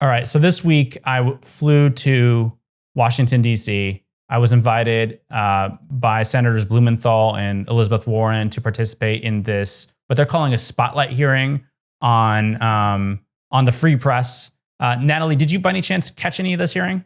All right. So this week I flew to Washington, D.C. I was invited by Senators Blumenthal and Elizabeth Warren to participate in this, what they're calling a spotlight hearing on the free press. Natalie, did you by any chance catch any of this hearing?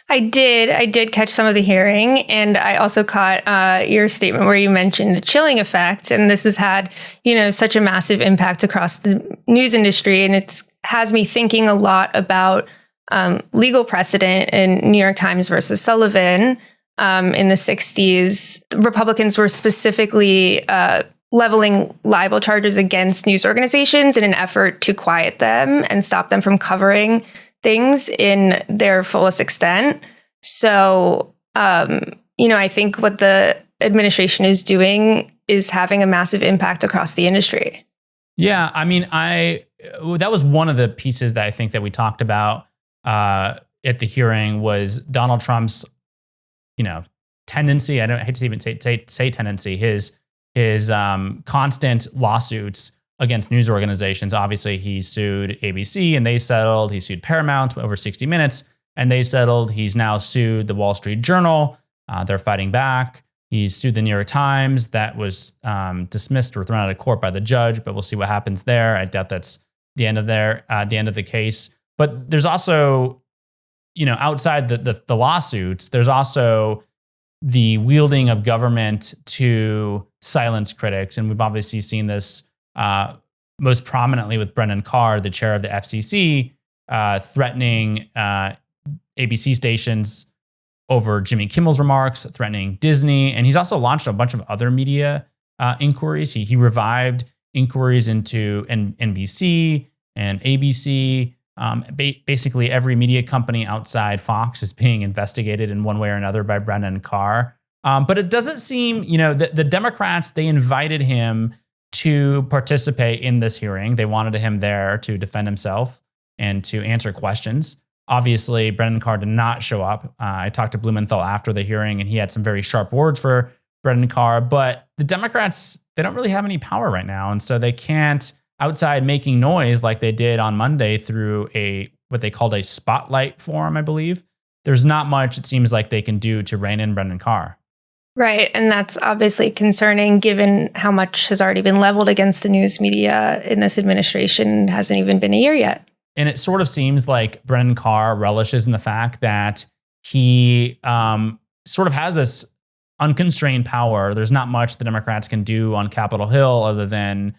I did catch some of the hearing, and I also caught your statement where you mentioned a chilling effect. And this has had, such a massive impact across the news industry. And it has me thinking a lot about legal precedent in New York Times versus Sullivan in the 60s. Republicans were specifically leveling libel charges against news organizations in an effort to quiet them and stop them from covering things in their fullest extent. So, I think what the administration is doing is having a massive impact across the industry. Yeah, I mean, that was one of the pieces that I think that we talked about at the hearing was Donald Trump's, tendency. I hate to even say tendency. His constant lawsuits against news organizations. Obviously, he sued ABC and they settled. He sued Paramount over 60 Minutes and they settled. He's now sued the Wall Street Journal. They're fighting back. He's sued the New York Times. That was dismissed or thrown out of court by the judge, but we'll see what happens there. I doubt that's the end of the case. But there's also, outside the lawsuits, there's also the wielding of government to silence critics. And we've obviously seen this most prominently with Brendan Carr, the chair of the FCC, threatening ABC stations over Jimmy Kimmel's remarks, threatening Disney. And he's also launched a bunch of other media inquiries. He revived inquiries into NBC and ABC. Basically, every media company outside Fox is being investigated in one way or another by Brendan Carr. But it doesn't seem, the Democrats, they invited him to participate in this hearing. They wanted him there to defend himself and to answer questions. Obviously, Brendan Carr did not show up. I talked to Blumenthal after the hearing, and he had some very sharp words for Brendan Carr. But the Democrats, they don't really have any power right now. And so they can't, outside making noise like they did on Monday through what they called a spotlight forum, I believe, there's not much it seems like they can do to rein in Brendan Carr. Right. And that's obviously concerning given how much has already been leveled against the news media in this administration. It hasn't even been a year yet. And it sort of seems like Brendan Carr relishes in the fact that he sort of has this unconstrained power. There's not much the Democrats can do on Capitol Hill other than,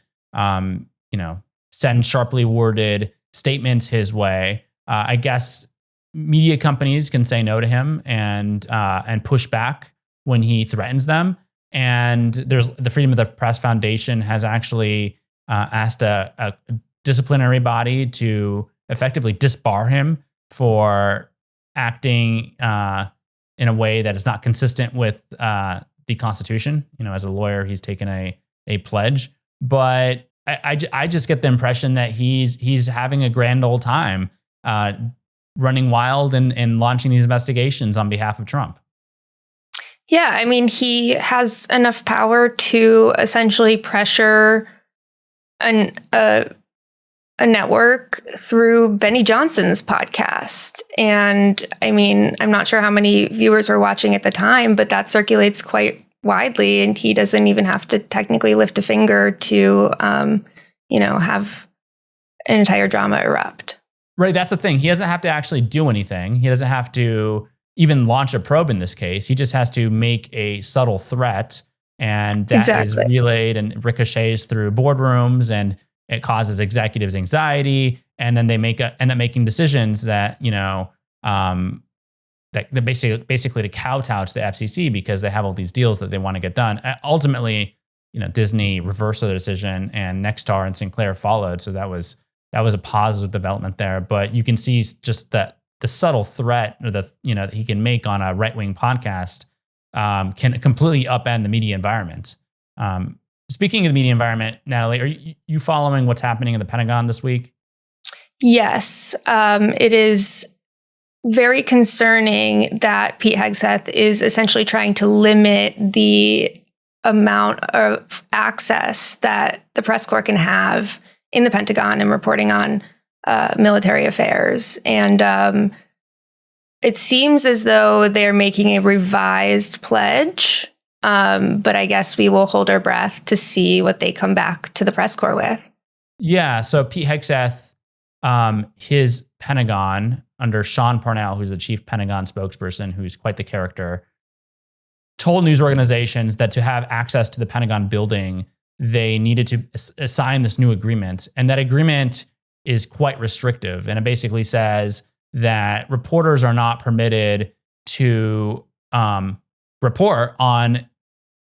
send sharply worded statements his way. I guess media companies can say no to him and push back when he threatens them. And there's the Freedom of the Press Foundation has actually asked a disciplinary body to effectively disbar him for acting in a way that is not consistent with the Constitution. As a lawyer, he's taken a pledge. But I just get the impression that he's having a grand old time running wild and launching these investigations on behalf of Trump. Yeah, I mean, he has enough power to essentially pressure a network through Benny Johnson's podcast. And I mean, I'm not sure how many viewers were watching at the time, but that circulates quite widely. And he doesn't even have to technically lift a finger to, have an entire drama erupt. Right. That's the thing. He doesn't have to actually do anything. He doesn't have to even launch a probe in this case. He just has to make a subtle threat, and that is relayed and ricochets through boardrooms, and it causes executives anxiety, and then they end up making decisions that that basically to kowtow to the FCC because they have all these deals that they want to get done. Ultimately, Disney reversed their decision, and Nexstar and Sinclair followed. So that was a positive development there. But you can see just that the subtle threat or that he can make on a right-wing podcast can completely upend the media environment. Speaking of the media environment, Natalie, are you following what's happening in the Pentagon this week? Yes, it is very concerning that Pete Hegseth is essentially trying to limit the amount of access that the press corps can have in the Pentagon and reporting on military affairs. And it seems as though they're making a revised pledge, but I guess we will hold our breath to see what they come back to the press corps with. Yeah, so Pete Hegseth, his Pentagon, under Sean Parnell, who's the chief Pentagon spokesperson, who's quite the character, told news organizations that to have access to the Pentagon building, they needed to sign this new agreement. And that agreement is quite restrictive. And it basically says that reporters are not permitted to report on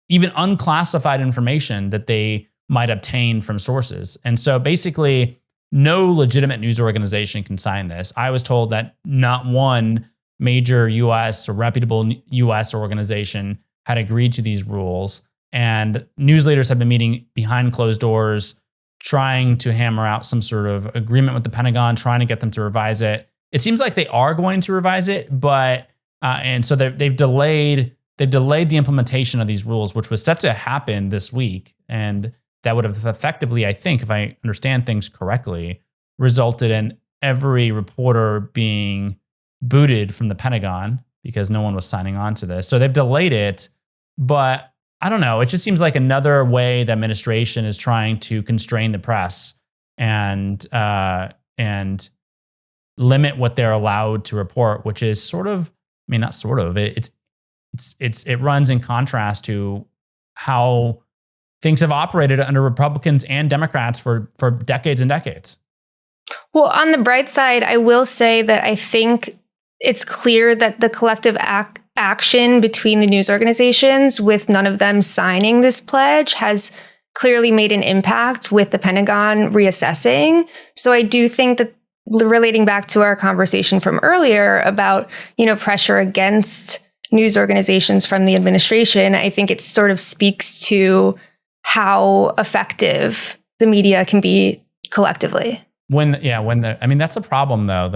even unclassified information that they might obtain from sources. And so basically, no legitimate news organization can sign this. I was told that not one major US or reputable US organization had agreed to these rules. And news leaders have been meeting behind closed doors, trying to hammer out some sort of agreement with the Pentagon, trying to get them to revise it. It seems like they are going to revise it, but and so they've delayed the implementation of these rules, which was set to happen this week. And that would have effectively, I think, if I understand things correctly, resulted in every reporter being booted from the Pentagon because no one was signing on to this. So they've delayed it, but I don't know. It just seems like another way the administration is trying to constrain the press and limit what they're allowed to report, which is sort of, I mean, not sort of, it runs in contrast to how things have operated under Republicans and Democrats for decades and decades. Well, on the bright side, I will say that I think it's clear that the collective action between the news organizations, with none of them signing this pledge, has clearly made an impact with the Pentagon reassessing. So I do think that, relating back to our conversation from earlier about, pressure against news organizations from the administration, I think it sort of speaks to how effective the media can be collectively. That's a problem though.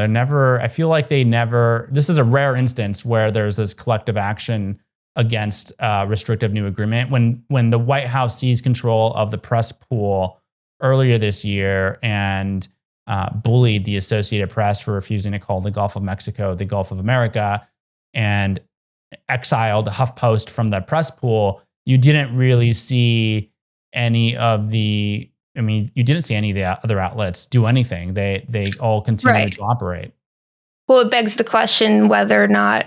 I feel like this is a rare instance where there's this collective action against restrictive new agreement. When the White House seized control of the press pool earlier this year and bullied the Associated Press for refusing to call the Gulf of Mexico the Gulf of America and exiled HuffPost from the press pool, you didn't really see any of the other outlets do anything. They all continued to operate. Well, it begs the question whether or not,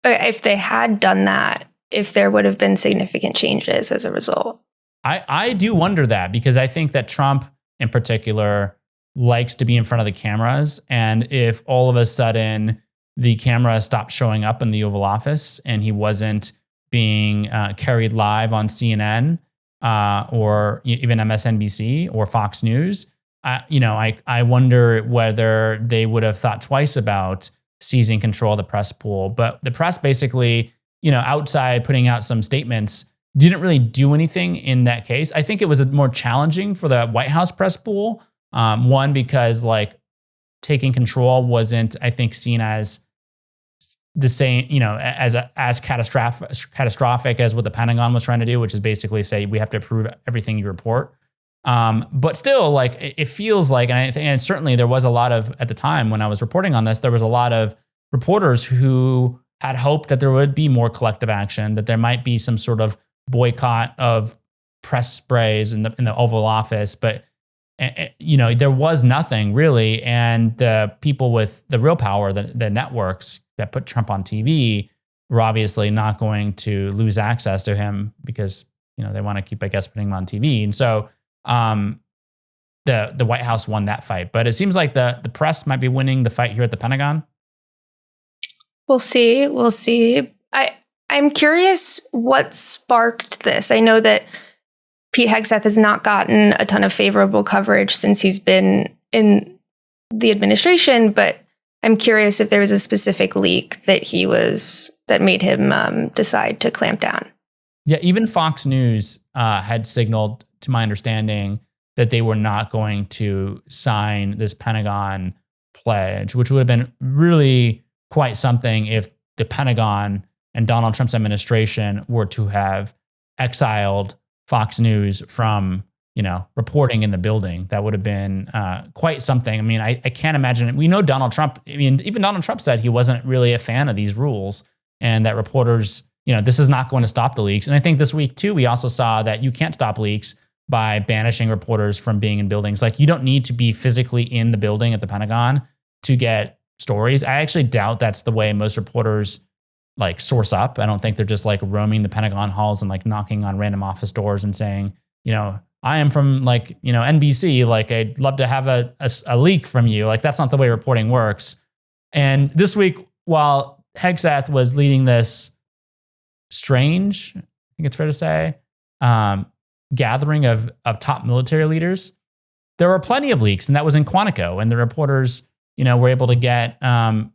if they had done that, if there would have been significant changes as a result. I do wonder that, because I think that Trump in particular likes to be in front of the cameras. And if all of a sudden the camera stopped showing up in the Oval Office and he wasn't being carried live on CNN, or even MSNBC or Fox News, I wonder whether they would have thought twice about seizing control of the press pool. But the press basically, outside putting out some statements, didn't really do anything in that case. I think it was more challenging for the White House press pool. One, because taking control wasn't, I think, seen as the same, as catastrophic as what the Pentagon was trying to do, which is basically say we have to approve everything you report. But still, it feels like, and certainly there was a lot of, at the time when I was reporting on this, there was a lot of reporters who had hoped that there would be more collective action, that there might be some sort of boycott of press sprays in the Oval Office, but there was nothing really. And the people with the real power, the networks that put Trump on TV, were obviously not going to lose access to him because, they want to keep, I guess, putting him on TV. And so the White House won that fight. But it seems like the press might be winning the fight here at the Pentagon. We'll see. I'm curious what sparked this. I know that Pete Hegseth has not gotten a ton of favorable coverage since he's been in the administration, but I'm curious if there was a specific leak that made him decide to clamp down. Yeah, even Fox News had signaled, to my understanding, that they were not going to sign this Pentagon pledge, which would have been really quite something if the Pentagon and Donald Trump's administration were to have exiled Fox News from, reporting in the building. That would have been quite something. I mean, I can't imagine it. We know Donald Trump, I mean, even Donald Trump said he wasn't really a fan of these rules and that reporters, this is not going to stop the leaks. And I think this week too, we also saw that you can't stop leaks by banishing reporters from being in buildings. Like, you don't need to be physically in the building at the Pentagon to get stories. I actually doubt that's the way most reporters like source up. I don't think they're just like roaming the Pentagon halls and like knocking on random office doors and saying, I am from NBC. Like, I'd love to have a leak from you. Like, that's not the way reporting works. And this week, while Hegseth was leading this strange, I think it's fair to say, gathering of top military leaders, there were plenty of leaks, and that was in Quantico, and the reporters, were able to get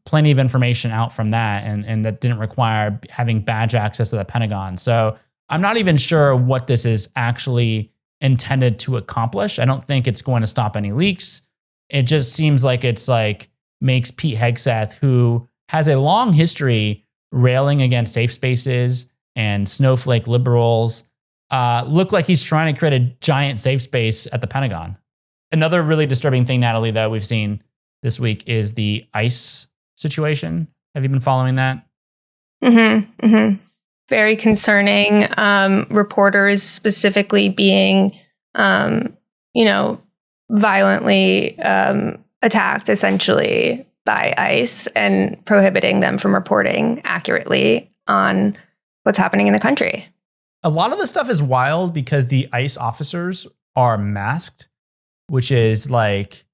plenty of information out from that, and that didn't require having badge access to the Pentagon. So I'm not even sure what this is actually intended to accomplish. I don't think it's going to stop any leaks. It just seems like it's like makes Pete Hegseth, who has a long history railing against safe spaces and snowflake liberals, look like he's trying to create a giant safe space at the Pentagon. Another really disturbing thing, Natalie, that we've seen this week is the ICE situation. Have you been following that? Mm-hmm. Mm-hmm. Very concerning. Reporters specifically being, violently attacked essentially by ICE and prohibiting them from reporting accurately on what's happening in the country. A lot of this stuff is wild because the ICE officers are masked, which is like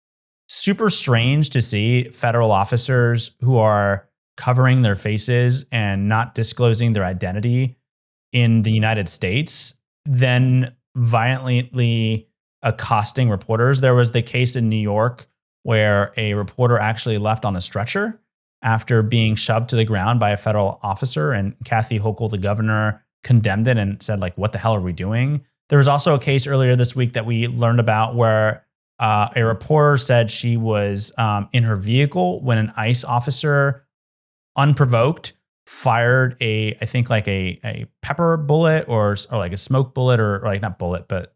super strange to see federal officers who are covering their faces and not disclosing their identity in the United States, then violently accosting reporters. There was the case in New York where a reporter actually left on a stretcher after being shoved to the ground by a federal officer, and Kathy Hochul, the governor, condemned it and said, like, what the hell are we doing? There was also a case earlier this week that we learned about where a reporter said she was in her vehicle when an ICE officer, unprovoked, fired a pepper bullet or like a smoke bullet or like not bullet, but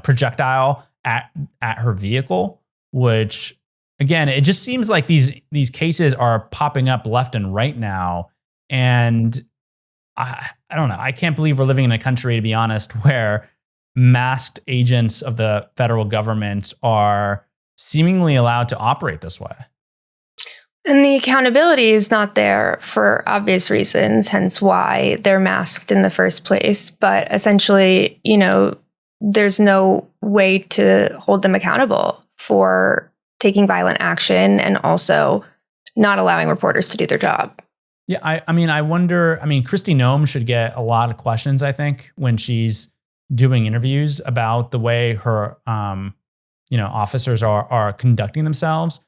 projectile at her vehicle, which again, it just seems like these cases are popping up left and right now. And I don't know. I can't believe we're living in a country, to be honest, where masked agents of the federal government are seemingly allowed to operate this way. And the accountability is not there for obvious reasons, hence why they're masked in the first place. But essentially, there's no way to hold them accountable for taking violent action and also not allowing reporters to do their job. Yeah, I wonder, Kristi Noem should get a lot of questions, I think, when she's doing interviews about the way her, officers are conducting themselves.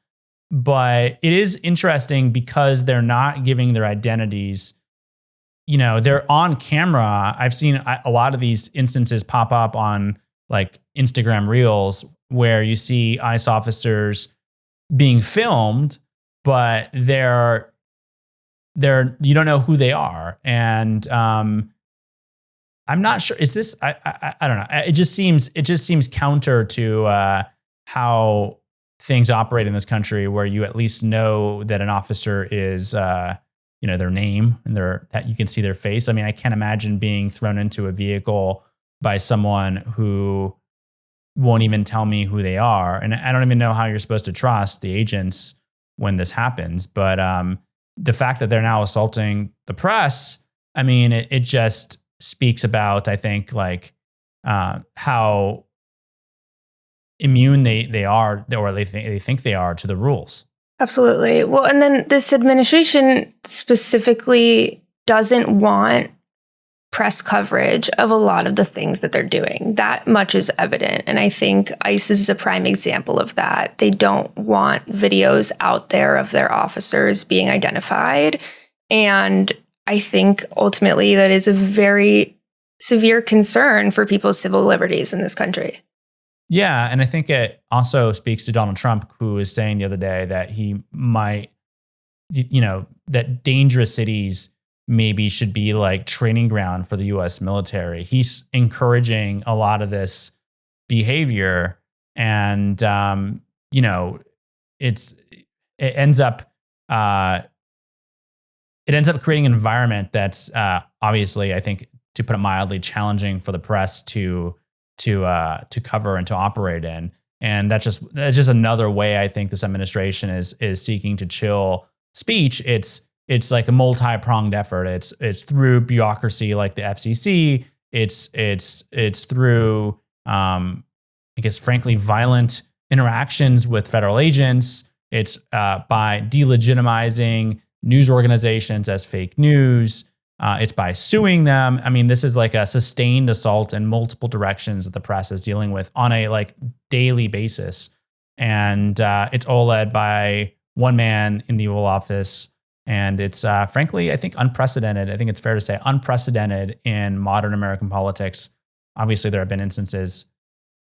But it is interesting because they're not giving their identities. They're on camera. I've seen a lot of these instances pop up on like Instagram Reels where you see ICE officers being filmed, but they're you don't know who they are. And I'm not sure. Is this? I don't know. It just seems counter to how things operate in this country, where you at least know that an officer is, their name and that you can see their face. I can't imagine being thrown into a vehicle by someone who won't even tell me who they are. And I don't even know how you're supposed to trust the agents when this happens. But the fact that they're now assaulting the press, it just speaks about, I think, like how immune they are, or they think they are, to the rules. Absolutely. Well, and then this administration specifically doesn't want press coverage of a lot of the things that they're doing. That much is evident. And I think ICE is a prime example of that. They don't want videos out there of their officers being identified. And I think ultimately that is a very severe concern for people's civil liberties in this country. Yeah, and I think it also speaks to Donald Trump, who was saying the other day that he might, that dangerous cities maybe should be like training ground for the U.S. military. He's encouraging a lot of this behavior. And, you know, it ends up creating an environment that's obviously, I think, to put it mildly, challenging for the press to cover and to operate in. And that's just another way I think this administration is seeking to chill speech. It's like a multi-pronged effort. It's through bureaucracy like the FCC. It's through I guess frankly violent interactions with federal agents. It's by delegitimizing news organizations as fake news. It's by suing them. I mean, this is like a sustained assault in multiple directions that the press is dealing with on a like daily basis. And it's all led by one man in the Oval Office. And it's frankly, I think, unprecedented. I think it's fair to say unprecedented in modern American politics. Obviously, there have been instances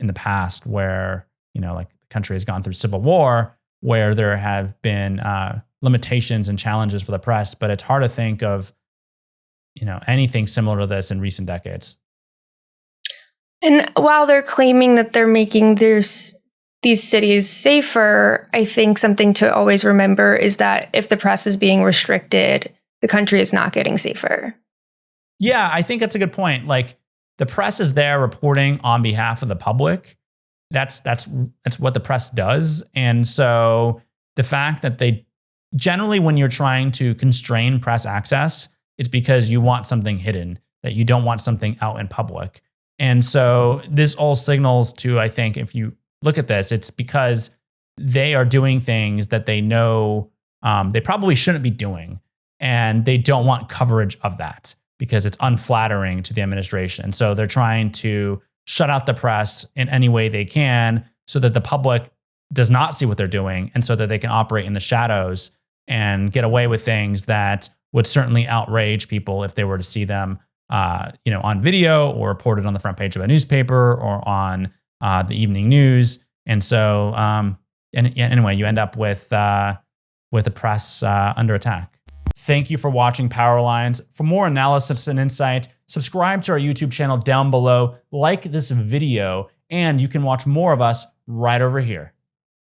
in the past where, you know, like the country has gone through civil war, where there have been limitations and challenges for the press. But it's hard to think of, you know, anything similar to this in recent decades. And while they're claiming that they're making these cities safer, I think something to always remember is that if the press is being restricted, the country is not getting safer. Yeah, I think that's a good point. Like, the press is there reporting on behalf of the public. That's what the press does. And so the fact that they generally, when you're trying to constrain press access, it's because you want something hidden, that you don't want something out in public. And so this all signals to, I think, if you look at this, it's because they are doing things that they know they probably shouldn't be doing. And they don't want coverage of that because it's unflattering to the administration. And so they're trying to shut out the press in any way they can so that the public does not see what they're doing, and so that they can operate in the shadows and get away with things that would certainly outrage people if they were to see them, you know, on video or reported on the front page of a newspaper or on the evening news. And so, anyway, you end up with the press under attack. Thank you for watching Power Lines. For more analysis and insight, subscribe to our YouTube channel down below, like this video, and you can watch more of us right over here.